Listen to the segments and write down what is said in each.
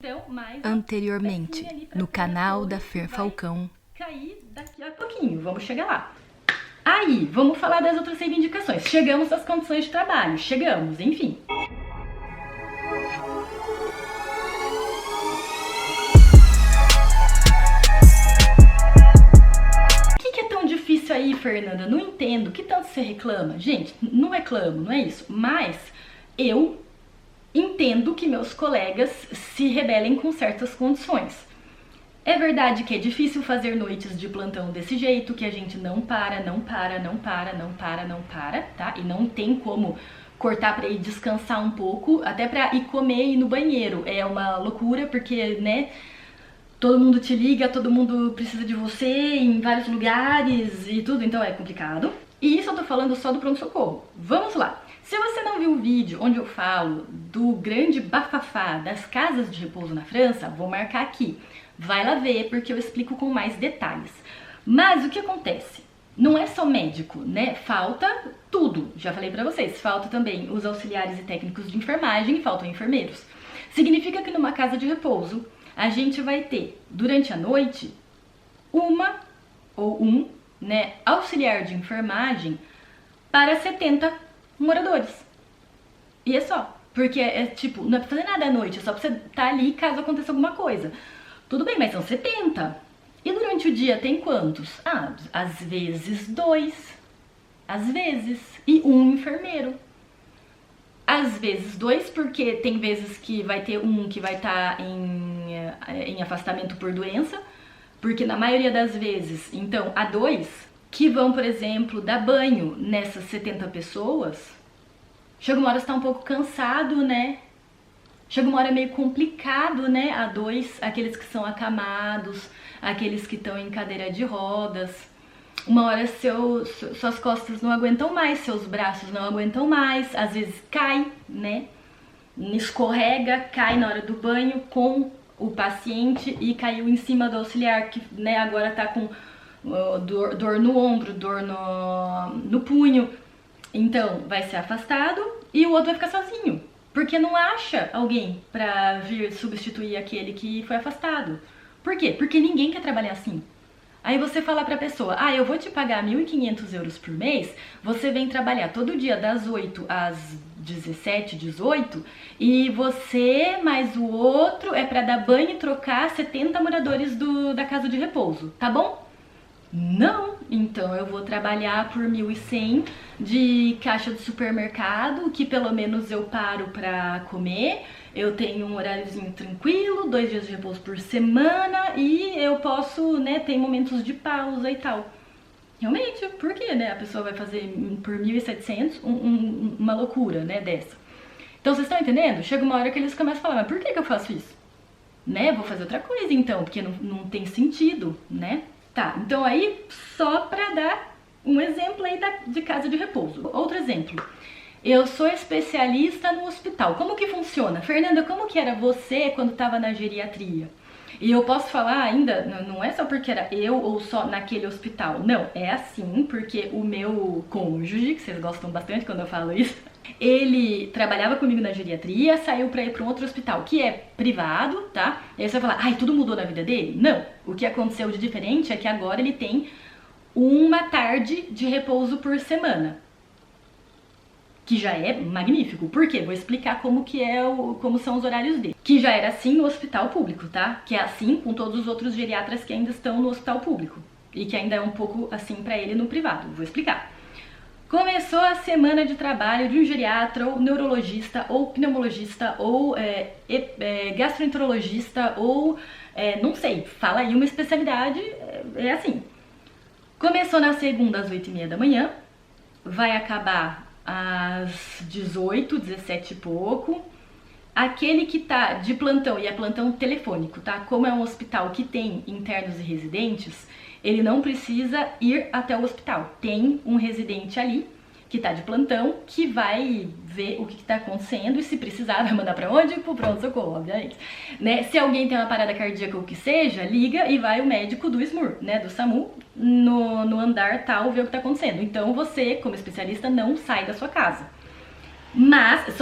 Então, mas Anteriormente, no canal da Fer Falcão. Cair daqui a pouquinho, vamos chegar lá. Aí, vamos falar das outras reivindicações. Chegamos às condições de trabalho, chegamos, enfim. O que é tão difícil aí, Fernanda? Não entendo. Que tanto você reclama? Gente, não reclamo, não é isso. Mas eu entendo que meus colegas se rebelem com certas condições. É verdade que é difícil fazer noites de plantão desse jeito, que a gente não para, tá? E não tem como cortar pra ir descansar um pouco, até pra ir comer e ir no banheiro. É uma loucura, porque, né, todo mundo te liga, todo mundo precisa de você em vários lugares e tudo, então é complicado. E isso eu tô falando só do pronto-socorro. Vamos lá! Se você não viu o vídeo onde eu falo do grande bafafá das casas de repouso na França, vou marcar aqui. Vai lá ver, porque eu explico com mais detalhes. Mas o que acontece? Não é só médico, né? Falta tudo. Já falei pra vocês, falta também os auxiliares e técnicos de enfermagem e faltam enfermeiros. Significa que numa casa de repouso, a gente vai ter, durante a noite, uma ou um, né, auxiliar de enfermagem para 70 moradores. E é só. Porque é tipo, não é pra fazer nada à noite, é só pra você estar ali caso aconteça alguma coisa. Tudo bem, mas são 70. E durante o dia tem quantos? Ah, às vezes 2. Às vezes. E um enfermeiro. Às vezes 2, porque tem vezes que vai ter um que vai estar em afastamento por doença. Porque na maioria das vezes, então, há 2 que vão, por exemplo, dar banho nessas 70 pessoas. Chega uma hora você tá um pouco cansado, né? Chega uma hora meio complicado, né? A 2, aqueles que são acamados, aqueles que estão em cadeira de rodas. Uma hora suas costas não aguentam mais, seus braços não aguentam mais, às vezes cai, né? Escorrega, cai na hora do banho com o paciente e caiu em cima do auxiliar, que, né, agora tá com dor no ombro, dor no punho. Então vai ser afastado e o outro vai ficar sozinho. Porque não acha alguém pra vir substituir aquele que foi afastado. Por quê? Porque ninguém quer trabalhar assim. Aí você fala pra pessoa, eu vou te pagar 1.500 euros por mês, você vem trabalhar todo dia das 8 às 17, 18, e você mais o outro é pra dar banho e trocar 70 moradores da casa de repouso, tá bom? Não, então eu vou trabalhar por 1.100 de caixa de supermercado, que pelo menos eu paro pra comer, eu tenho um horáriozinho tranquilo, 2 dias de repouso por semana e eu posso, né, ter momentos de pausa e tal. Realmente, por que, né, a pessoa vai fazer por 1.700 uma loucura, né, dessa? Então vocês estão entendendo? Chega uma hora que eles começam a falar, mas por que eu faço isso? Né, vou fazer outra coisa então, porque não tem sentido, né? Tá, então aí, só pra dar um exemplo aí de casa de repouso. Outro exemplo, eu sou especialista no hospital. Como que funciona? Fernanda, como que era você quando estava na geriatria? E eu posso falar ainda, não é só porque era eu ou só naquele hospital. Não, é assim porque o meu cônjuge, que vocês gostam bastante quando eu falo isso, ele trabalhava comigo na geriatria, saiu pra ir pra um outro hospital, que é privado, tá? E aí você vai falar, tudo mudou na vida dele? Não. O que aconteceu de diferente é que agora ele tem uma tarde de repouso por semana. Que já é magnífico. Por quê? Vou explicar como são os horários dele. Que já era assim no hospital público, tá? Que é assim com todos os outros geriatras que ainda estão no hospital público. E que ainda é um pouco assim pra ele no privado. Vou explicar. Começou a semana de trabalho de um geriatra, ou neurologista, ou pneumologista, ou gastroenterologista, ou não sei, fala aí uma especialidade, é assim. Começou na segunda às 8h30 da manhã, vai acabar às 18, 17 e pouco. Aquele que tá de plantão, e é plantão telefônico, tá? Como é um hospital que tem internos e residentes, ele não precisa ir até o hospital. Tem um residente ali, que tá de plantão, que vai ver o que tá acontecendo e se precisar vai mandar pra onde? Pro pronto-socorro, obviamente. Né? Se alguém tem uma parada cardíaca ou o que seja, liga e vai o médico do SMUR, né, do SAMU, no andar tal, ver o que tá acontecendo. Então você, como especialista, não sai da sua casa. Mas,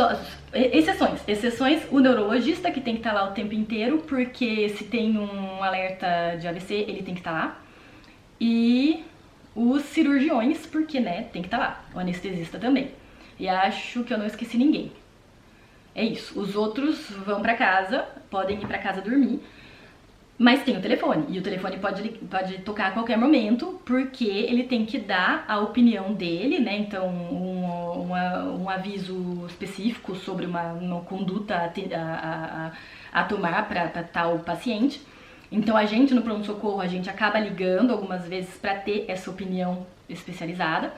Exceções, o neurologista que tem que estar lá o tempo inteiro, porque se tem um alerta de AVC, ele tem que estar lá. E os cirurgiões, porque, né, tem que estar lá. O anestesista também. E acho que eu não esqueci ninguém. É isso. Os outros vão pra casa, podem ir pra casa dormir. Mas tem o telefone, e o telefone pode tocar a qualquer momento, porque ele tem que dar a opinião dele, né? Então, um aviso específico sobre uma conduta a tomar para tal paciente. Então, a gente no pronto-socorro, a gente acaba ligando algumas vezes para ter essa opinião especializada.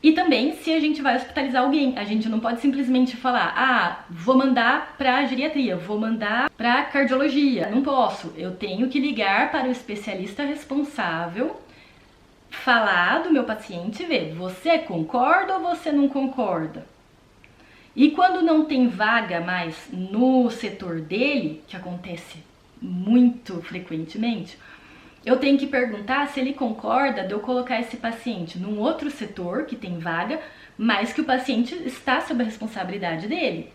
E também, se a gente vai hospitalizar alguém, a gente não pode simplesmente falar, vou mandar pra geriatria, vou mandar pra cardiologia. Não posso, eu tenho que ligar para o especialista responsável, falar do meu paciente e ver, você concorda ou você não concorda? E quando não tem vaga mais no setor dele, que acontece muito frequentemente, eu tenho que perguntar se ele concorda de eu colocar esse paciente num outro setor que tem vaga, mas que o paciente está sob a responsabilidade dele.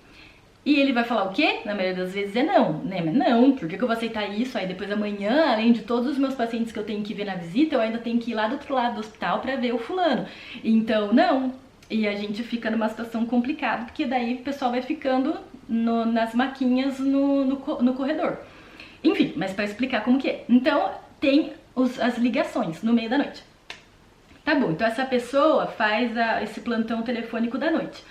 E ele vai falar o quê? Na maioria das vezes é não, né? Mas não, por que eu vou aceitar isso? Aí depois amanhã, além de todos os meus pacientes que eu tenho que ver na visita, eu ainda tenho que ir lá do outro lado do hospital para ver o fulano. Então, não. E a gente fica numa situação complicada, porque daí o pessoal vai ficando nas maquinhas no corredor. Enfim, mas para explicar como que é. Então, tem as ligações no meio da noite. Tá bom, então essa pessoa faz esse plantão telefônico da noite.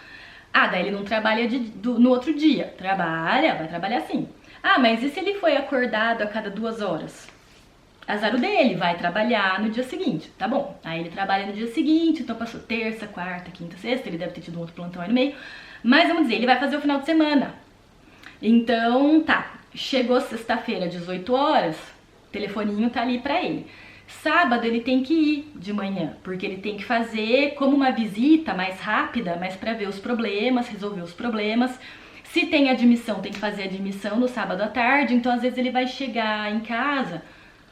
Daí ele não trabalha no outro dia. Vai trabalhar sim. Mas e se ele foi acordado a cada 2 horas? Azar o dele, vai trabalhar no dia seguinte. Tá bom, aí ele trabalha no dia seguinte, então passou terça, quarta, quinta, sexta, ele deve ter tido um outro plantão aí no meio. Mas vamos dizer, ele vai fazer o final de semana. Então, tá, chegou sexta-feira, 18 horas, o telefoninho tá ali pra ele. Sábado ele tem que ir de manhã, porque ele tem que fazer como uma visita mais rápida, mas pra ver os problemas, resolver os problemas. Se tem admissão, tem que fazer admissão no sábado à tarde, então às vezes ele vai chegar em casa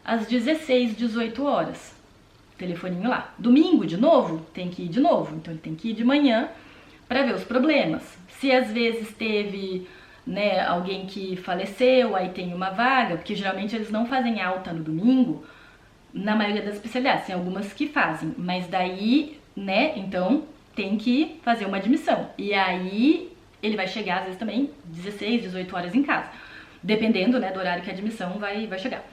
às 16, 18 horas. Telefoninho lá. Domingo, de novo, tem que ir de novo, então ele tem que ir de manhã pra ver os problemas. Se às vezes teve, né, alguém que faleceu, aí tem uma vaga, porque geralmente eles não fazem alta no domingo, na maioria das especialidades, tem algumas que fazem, mas daí, né, então tem que fazer uma admissão. E aí ele vai chegar, às vezes também, 16, 18 horas em casa, dependendo, né, do horário que a admissão vai chegar.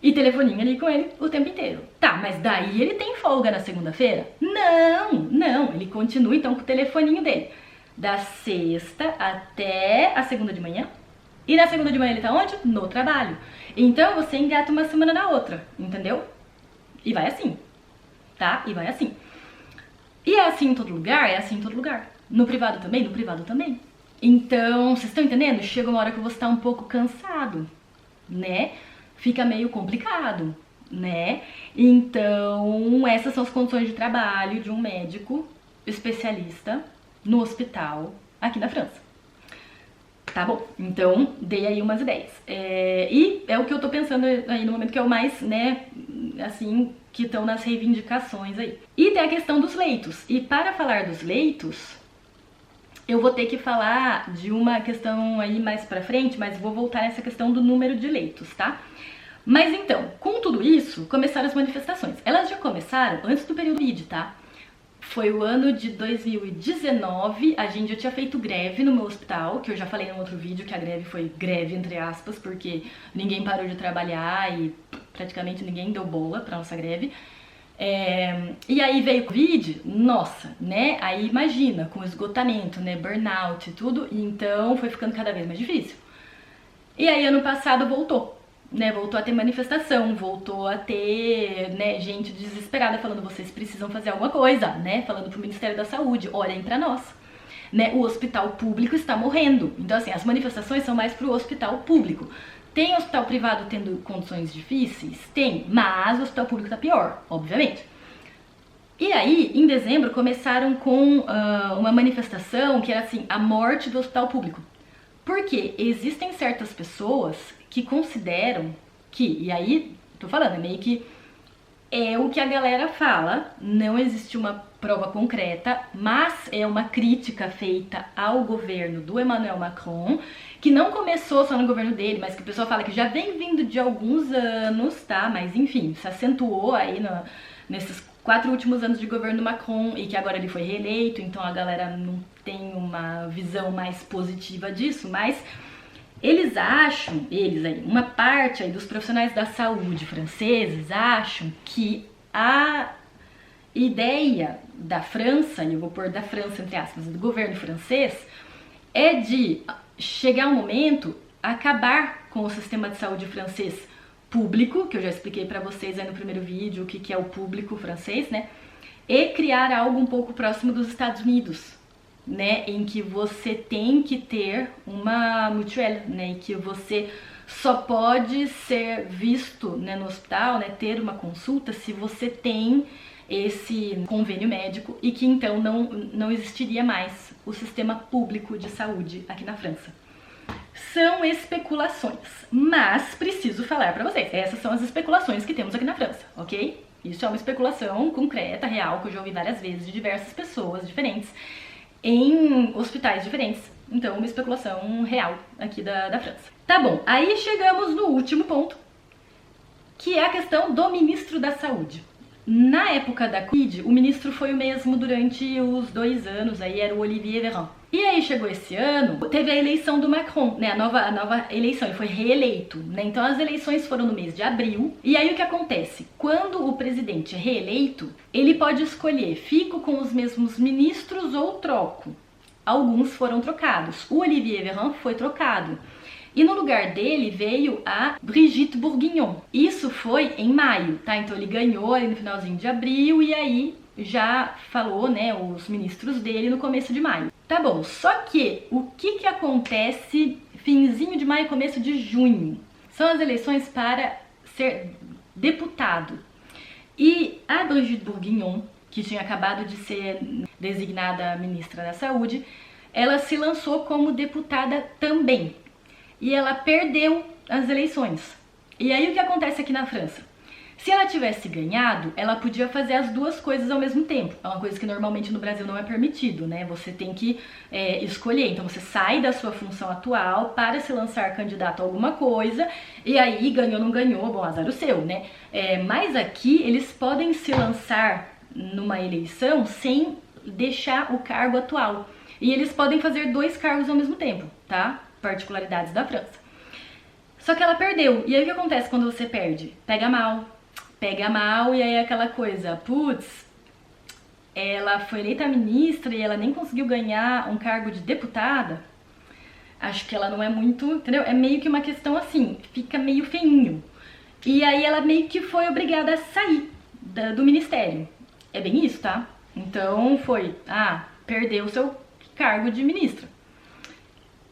E telefoninho ali com ele o tempo inteiro. Tá, mas daí ele tem folga na segunda-feira? Não, ele continua então com o telefoninho dele. Da sexta até a segunda de manhã. E na segunda de manhã ele tá onde? No trabalho. Então você engata uma semana na outra, entendeu? E vai assim, tá? E vai assim. E é assim em todo lugar? É assim em todo lugar. No privado também? No privado também. Então, vocês estão entendendo? Chega uma hora que você tá um pouco cansado, né? Fica meio complicado, né? Então, essas são as condições de trabalho de um médico especialista no hospital aqui na França. Tá bom, então dei aí umas ideias. E é o que eu tô pensando aí no momento, que é o mais, né, assim, que estão nas reivindicações aí. E tem a questão dos leitos. E para falar dos leitos, eu vou ter que falar de uma questão aí mais pra frente, mas vou voltar nessa questão do número de leitos, tá? Mas então, com tudo isso, começaram as manifestações. Elas já começaram antes do período Covid, tá? Foi o ano de 2019, a gente já tinha feito greve no meu hospital, que eu já falei no outro vídeo que a greve foi greve entre aspas, porque ninguém parou de trabalhar e praticamente ninguém deu bola pra nossa greve. E aí veio o Covid, nossa, né? Aí imagina, com esgotamento, né? Burnout e tudo, então foi ficando cada vez mais difícil. E aí ano passado voltou. Né, voltou a ter manifestação, voltou a ter, né, gente desesperada falando, vocês precisam fazer alguma coisa, né, falando pro Ministério da Saúde, olhem pra nós, né, o hospital público está morrendo. Então assim, as manifestações são mais pro hospital público. Tem hospital privado tendo condições difíceis? Tem, mas o hospital público tá pior, obviamente. E aí, em dezembro, começaram com uma manifestação que era assim, a morte do hospital público. Porque existem certas pessoas que consideram que, e aí, tô falando, é meio que É o que a galera fala, não existe uma prova concreta, mas é uma crítica feita ao governo do Emmanuel Macron, que não começou só no governo dele, mas que o pessoal fala que já vem vindo de alguns anos, tá? Mas enfim, se acentuou aí nesses 4 últimos anos de governo Macron e que agora ele foi reeleito, então a galera não tem uma visão mais positiva disso, mas eles acham, uma parte aí dos profissionais da saúde franceses acham que a ideia da França, e eu vou pôr da França entre aspas, do governo francês, é de chegar um momento, acabar com o sistema de saúde francês público, que eu já expliquei pra vocês aí no primeiro vídeo o que é o público francês, né? E criar algo um pouco próximo dos Estados Unidos, né, em que você tem que ter uma mutuelle, né, e que você só pode ser visto, né, no hospital, né, ter uma consulta se você tem esse convênio médico e que então não existiria mais o sistema público de saúde aqui na França. São especulações, mas preciso falar pra vocês, essas são as especulações que temos aqui na França, ok? Isso é uma especulação concreta, real, que eu já ouvi várias vezes de diversas pessoas diferentes, em hospitais diferentes, então uma especulação real aqui da França. Tá bom, aí chegamos no último ponto, que é a questão do ministro da Saúde. Na época da Covid, o ministro foi o mesmo durante os 2 anos, aí era o Olivier Véran. E aí chegou esse ano, teve a eleição do Macron, né, a nova eleição, ele foi reeleito, né, então as eleições foram no mês de abril, e aí o que acontece? Quando o presidente é reeleito, ele pode escolher, fico com os mesmos ministros ou troco. Alguns foram trocados, o Olivier Véran foi trocado, e no lugar dele veio a Brigitte Bourguignon. Isso foi em maio, tá, então ele ganhou ali no finalzinho de abril, e aí já falou, né, os ministros dele no começo de maio. Tá bom, só que o que acontece finzinho de maio, começo de junho? São as eleições para ser deputado. E a Brigitte Bourguignon, que tinha acabado de ser designada ministra da Saúde, ela se lançou como deputada também. E ela perdeu as eleições. E aí o que acontece aqui na França? Se ela tivesse ganhado, ela podia fazer as duas coisas ao mesmo tempo. É uma coisa que normalmente no Brasil não é permitido, né? Você tem que escolher. Então você sai da sua função atual para se lançar candidato a alguma coisa, e aí ganhou ou não ganhou, bom, azar o seu, né? Mas aqui eles podem se lançar numa eleição sem deixar o cargo atual. E eles podem fazer 2 cargos ao mesmo tempo, tá? Particularidades da França. Só que ela perdeu. E aí o que acontece quando você perde? Pega mal, e aí é aquela coisa, putz, ela foi eleita ministra e ela nem conseguiu ganhar um cargo de deputada. Acho que ela não é muito, entendeu? É meio que uma questão assim, fica meio feinho. E aí ela meio que foi obrigada a sair do ministério. É bem isso, tá? Então foi, perdeu o seu cargo de ministra.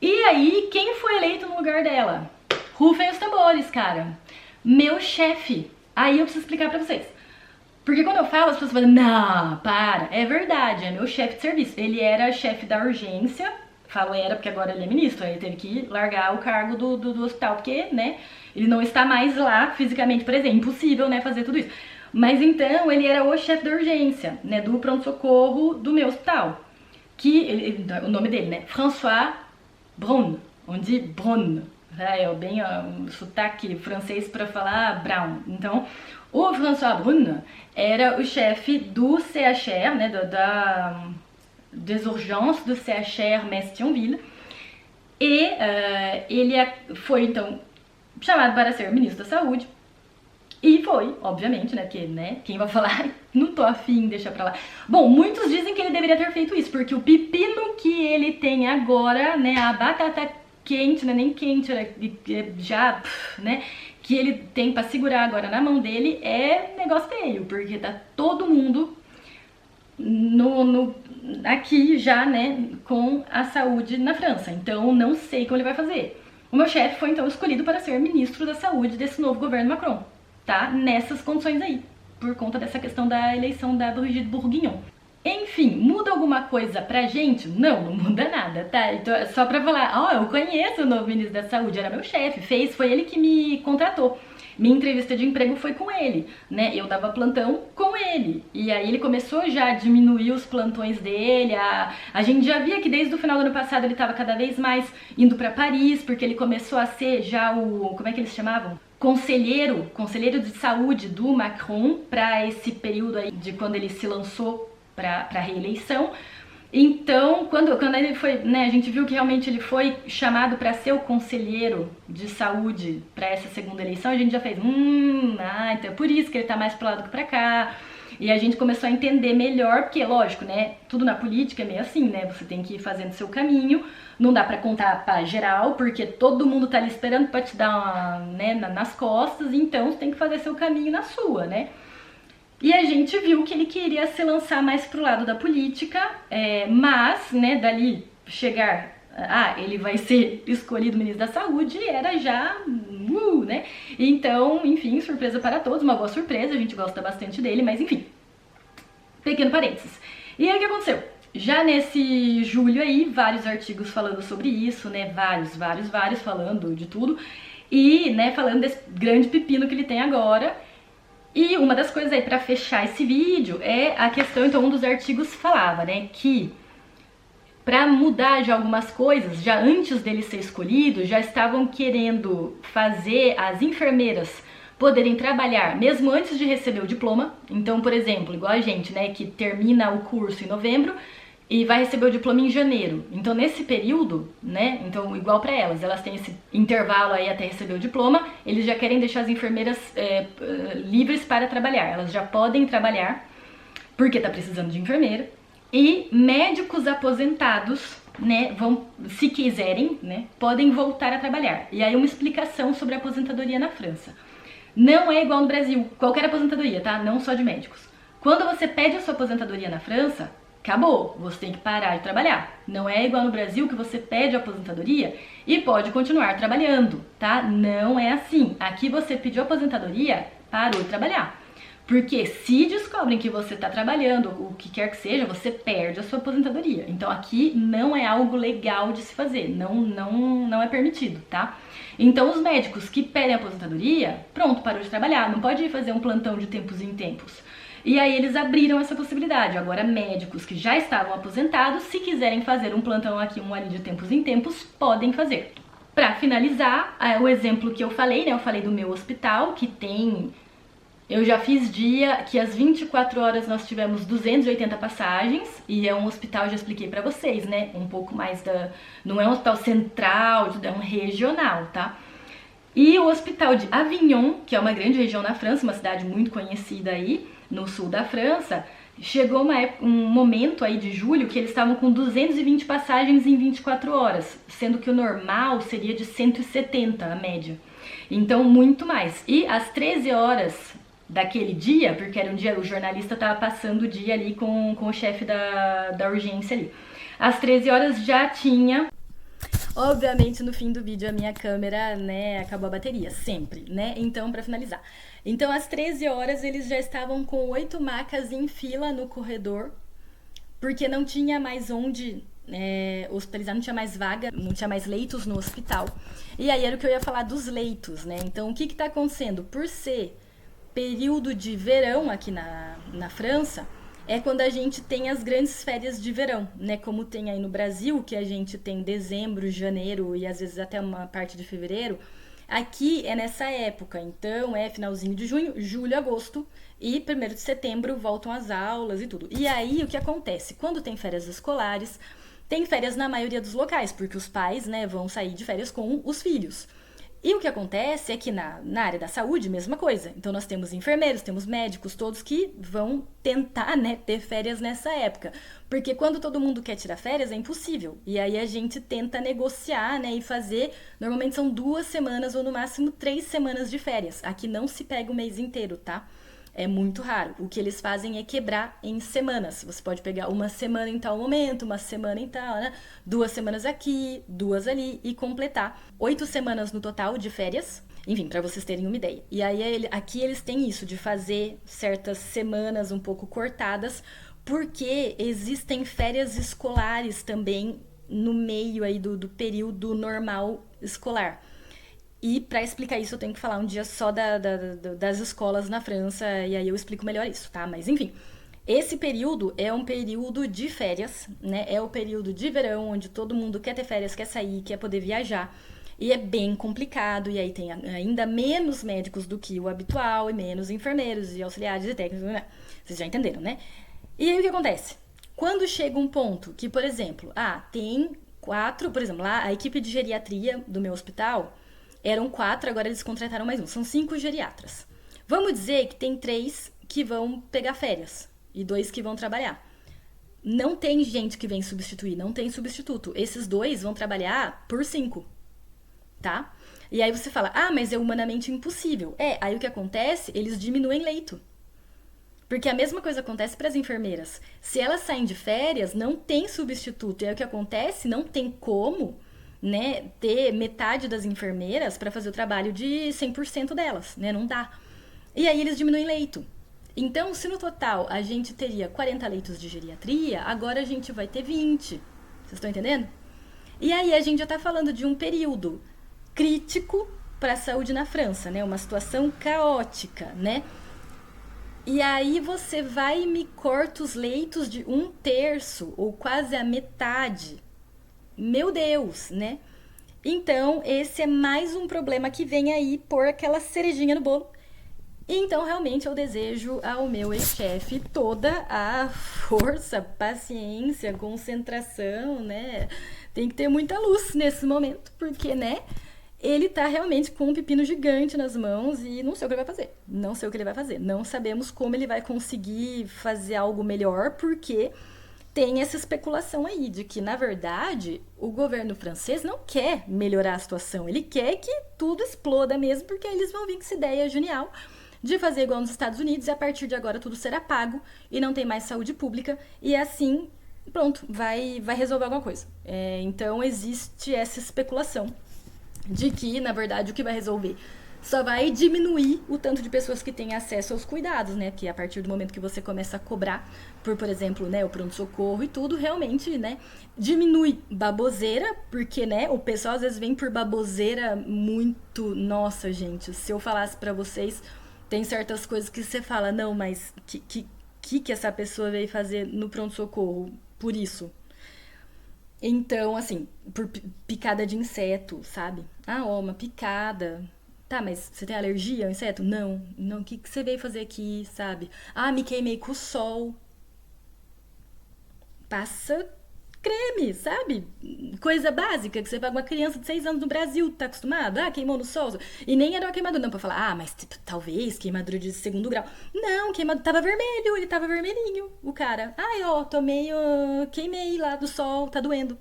E aí, quem foi eleito no lugar dela? Rufem os tambores, cara. Meu chefe. Aí eu preciso explicar pra vocês. Porque quando eu falo, as pessoas falam, não, para. É verdade, é meu chefe de serviço. Ele era chefe da urgência. Falo era porque agora ele é ministro. Aí ele teve que largar o cargo do hospital, porque, né, ele não está mais lá fisicamente presente. Impossível, né, fazer tudo isso. Mas então, ele era o chefe da urgência, né, do pronto-socorro do meu hospital. O nome dele, né, François Braun. Onde Braun. É bem um sotaque francês para falar Brown. Então, o François Braun era o chefe do CHR, né, des urgences do CHR Metz-Thionville, e ele foi, então, chamado para ser ministro da Saúde, e foi, obviamente, né, porque, né, quem vai falar, não tô afim, deixa pra lá. Bom, muitos dizem que ele deveria ter feito isso, porque o pepino que ele tem agora, né, a batata quente, né, nem quente, já, né, que ele tem pra segurar agora na mão dele é negócio feio, porque tá todo mundo aqui já, né, com a saúde na França, então não sei como ele vai fazer. O meu chefe foi então escolhido para ser ministro da Saúde desse novo governo Macron, tá, nessas condições aí, por conta dessa questão da eleição da Brigitte Bourguignon. Enfim, muda alguma coisa pra gente? Não muda nada, tá? Então, só pra falar, eu conheço o novo ministro da Saúde, era meu chefe, foi ele que me contratou. Minha entrevista de emprego foi com ele, né? Eu dava plantão com ele. E aí ele começou já a diminuir os plantões dele. A gente já via que desde o final do ano passado ele estava cada vez mais indo para Paris, porque ele começou a ser já o... como é que eles chamavam? Conselheiro de saúde do Macron para esse período aí de quando ele se lançou para a reeleição. Então, quando ele foi, né, a gente viu que realmente ele foi chamado para ser o conselheiro de saúde para essa segunda eleição, a gente já fez, então é por isso que ele tá mais pro lado que pra cá. E a gente começou a entender melhor, porque lógico, né, tudo na política é meio assim, né, você tem que ir fazendo seu caminho, não dá pra contar pra geral, porque todo mundo tá ali esperando pra te dar uma, né, nas costas, então você tem que fazer seu caminho na sua, né. E a gente viu que ele queria se lançar mais pro lado da política, mas, né, dali chegar, ele vai ser escolhido ministro da saúde, era já, né? Então, enfim, surpresa para todos, uma boa surpresa, a gente gosta bastante dele, mas enfim, pequeno parênteses. E aí o que aconteceu? Já nesse julho aí, vários artigos falando sobre isso, né, vários falando de tudo, e, né, falando desse grande pepino que ele tem agora. E uma das coisas aí pra fechar esse vídeo é a questão, então um dos artigos falava, né, que pra mudar de algumas coisas, já antes dele ser escolhido, já estavam querendo fazer as enfermeiras poderem trabalhar mesmo antes de receber o diploma. Então, por exemplo, igual a gente, né, que termina o curso em novembro e vai receber o diploma em janeiro. Então, nesse período, né, então igual para elas têm esse intervalo aí até receber o diploma, eles já querem deixar as enfermeiras livres para trabalhar. Elas já podem trabalhar, porque tá precisando de enfermeira. E médicos aposentados, né, vão, se quiserem, né, podem voltar a trabalhar. E aí uma explicação sobre a aposentadoria na França. Não é igual no Brasil, qualquer aposentadoria, tá? Não só de médicos. Quando você pede a sua aposentadoria na França, acabou, você tem que parar de trabalhar. Não é igual no Brasil que você pede a aposentadoria e pode continuar trabalhando, tá? Não é assim. Aqui você pediu aposentadoria, parou de trabalhar. Porque se descobrem que você está trabalhando, o que quer que seja, você perde a sua aposentadoria. Então aqui não é algo legal de se fazer, não é permitido, tá? Então os médicos que pedem aposentadoria, pronto, parou de trabalhar, não pode ir fazer um plantão de tempos em tempos. E aí eles abriram essa possibilidade. Agora médicos que já estavam aposentados, se quiserem fazer um plantão aqui, um ali de tempos em tempos, podem fazer. Para finalizar, o exemplo que eu falei, né? Eu falei do meu hospital, que tem... Eu já fiz dia que às 24 horas nós tivemos 280 passagens, e é um hospital, já expliquei pra vocês, né? Um pouco mais da... Não é um hospital central, é um regional, tá? E o hospital de Avignon, que é uma grande região na França, uma cidade muito conhecida aí, no sul da França, chegou um momento aí de julho que eles estavam com 220 passagens em 24 horas, sendo que o normal seria de 170, a média. Então, muito mais. E às 13 horas daquele dia, porque era um dia, o jornalista estava passando o dia ali com o chefe da urgência ali. Às 13 horas já tinha... Obviamente, no fim do vídeo, a minha câmera, né, acabou a bateria, sempre, né? Então, para finalizar. Então, às 13 horas, eles já estavam com 8 macas em fila no corredor, porque não tinha mais onde hospitalizar, não tinha mais vaga, não tinha mais leitos no hospital. E aí era o que eu ia falar dos leitos, né? Então, o que tá acontecendo? Por ser período de verão aqui na França, é quando a gente tem as grandes férias de verão, né? Como tem aí no Brasil, que a gente tem dezembro, janeiro e às vezes até uma parte de fevereiro. Aqui é nessa época, então é finalzinho de junho, julho, agosto e 1º de setembro voltam as aulas e tudo. E aí o que acontece? Quando tem férias escolares, tem férias na maioria dos locais, porque os pais, né, vão sair de férias com os filhos. E o que acontece é que na área da saúde, mesma coisa. Então nós temos enfermeiros, temos médicos, todos que vão tentar, né, ter férias nessa época. Porque quando todo mundo quer tirar férias, é impossível. E aí a gente tenta negociar, né, e fazer... Normalmente são 2 semanas ou no máximo 3 semanas de férias. Aqui não se pega o mês inteiro, tá? É muito raro. O que eles fazem é quebrar em semanas. Você pode pegar uma semana em tal momento, uma semana em tal, né? 2 semanas aqui, 2 ali e completar. 8 semanas no total de férias. Enfim, para vocês terem uma ideia. E aí aqui eles têm isso de fazer certas semanas um pouco cortadas, porque existem férias escolares também no meio aí do período normal escolar. E para explicar isso eu tenho que falar um dia só das escolas na França, e aí eu explico melhor isso, tá? Mas enfim, esse período é um período de férias, né? É o período de verão, onde todo mundo quer ter férias, quer sair, quer poder viajar. E é bem complicado, e aí tem ainda menos médicos do que o habitual, e menos enfermeiros e auxiliares e técnicos, né? Vocês já entenderam, né? E aí o que acontece? Quando chega um ponto que, por exemplo, tem 4, por exemplo, lá a equipe de geriatria do meu hospital eram 4, agora eles contrataram mais um, são 5 geriatras. Vamos dizer que tem 3 que vão pegar férias e 2 que vão trabalhar. Não tem gente que vem substituir, não tem substituto. Esses 2 vão trabalhar por 5, tá? E aí você fala, mas é humanamente impossível. Aí o que acontece? Eles diminuem leito. Porque a mesma coisa acontece para as enfermeiras. Se elas saem de férias, não tem substituto. E aí o que acontece? Não tem como, né, ter metade das enfermeiras para fazer o trabalho de 100% delas, né? Não dá. E aí eles diminuem leito. Então, se no total a gente teria 40 leitos de geriatria, agora a gente vai ter 20. Vocês estão entendendo? E aí a gente já está falando de um período crítico para a saúde na França, né? Uma situação caótica, né? E aí você vai e me corta os leitos de 1/3 ou quase a metade. Meu Deus, né? Então, esse é mais um problema que vem aí por aquela cerejinha no bolo. Então, realmente, eu desejo ao meu ex-chefe toda a força, paciência, concentração, né? Tem que ter muita luz nesse momento, porque, né? Ele tá realmente com um pepino gigante nas mãos e não sei o que ele vai fazer. Não sei o que ele vai fazer. Não sabemos como ele vai conseguir fazer algo melhor, porque tem essa especulação aí de que, na verdade, o governo francês não quer melhorar a situação. Ele quer que tudo exploda mesmo, porque eles vão vir com essa ideia genial de fazer igual nos Estados Unidos e a partir de agora tudo será pago e não tem mais saúde pública e assim, pronto, vai resolver alguma coisa. Então existe essa especulação de que, na verdade, o que vai resolver só vai diminuir o tanto de pessoas que têm acesso aos cuidados, né? Que a partir do momento que você começa a cobrar por exemplo, né, o pronto-socorro e tudo, realmente, né, diminui baboseira, porque, né, o pessoal às vezes vem por baboseira muito... Nossa, gente, se eu falasse pra vocês, tem certas coisas que você fala, não, mas que essa pessoa veio fazer no pronto-socorro por isso? Então, assim, por picada de inseto, sabe? Uma picada. Tá, mas você tem alergia ao inseto? Não. Não, o que você veio fazer aqui, sabe? Me queimei com o sol. Passa creme, sabe? Coisa básica que você pega uma criança de 6 anos no Brasil, tá acostumada? Queimou no sol. E nem era uma queimadura, não, pra falar, mas talvez queimadura de 2º grau. Não, queimadura, tava vermelho, ele tava vermelhinho, o cara. Tomei, queimei lá do sol, tá doendo.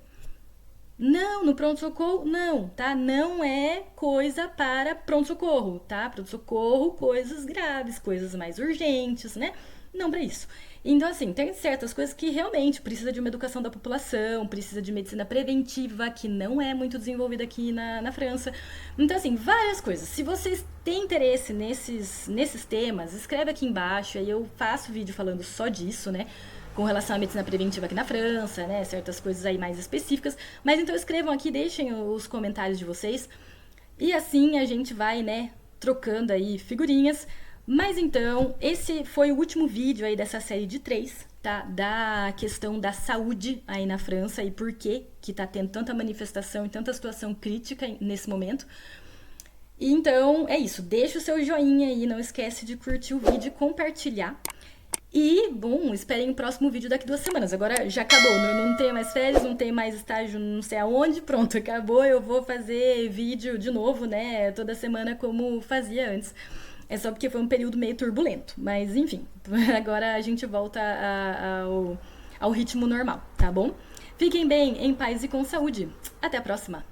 Não, no pronto-socorro, não, tá? Não é coisa para pronto-socorro, tá? Pronto-socorro, coisas graves, coisas mais urgentes, né? Não pra isso. Então, assim, tem certas coisas que realmente precisa de uma educação da população, precisa de medicina preventiva, que não é muito desenvolvida aqui na França. Então, assim, várias coisas. Se vocês têm interesse nesses temas, escreve aqui embaixo, aí eu faço vídeo falando só disso, né? Com relação à medicina preventiva aqui na França, né? Certas coisas aí mais específicas. Mas então escrevam aqui, deixem os comentários de vocês. E assim a gente vai, né, trocando aí figurinhas. Mas então, esse foi o último vídeo aí dessa série de 3, tá? Da questão da saúde aí na França e por que tá tendo tanta manifestação e tanta situação crítica nesse momento. E então, é isso. Deixa o seu joinha aí, não esquece de curtir o vídeo e compartilhar. E, bom, esperem o próximo vídeo daqui 2 semanas. Agora já acabou, não tem mais férias, não tem mais estágio não sei aonde. Pronto, acabou. Eu vou fazer vídeo de novo, né? Toda semana como fazia antes. É só porque foi um período meio turbulento. Mas, enfim, agora a gente volta ao ritmo normal, tá bom? Fiquem bem, em paz e com saúde. Até a próxima!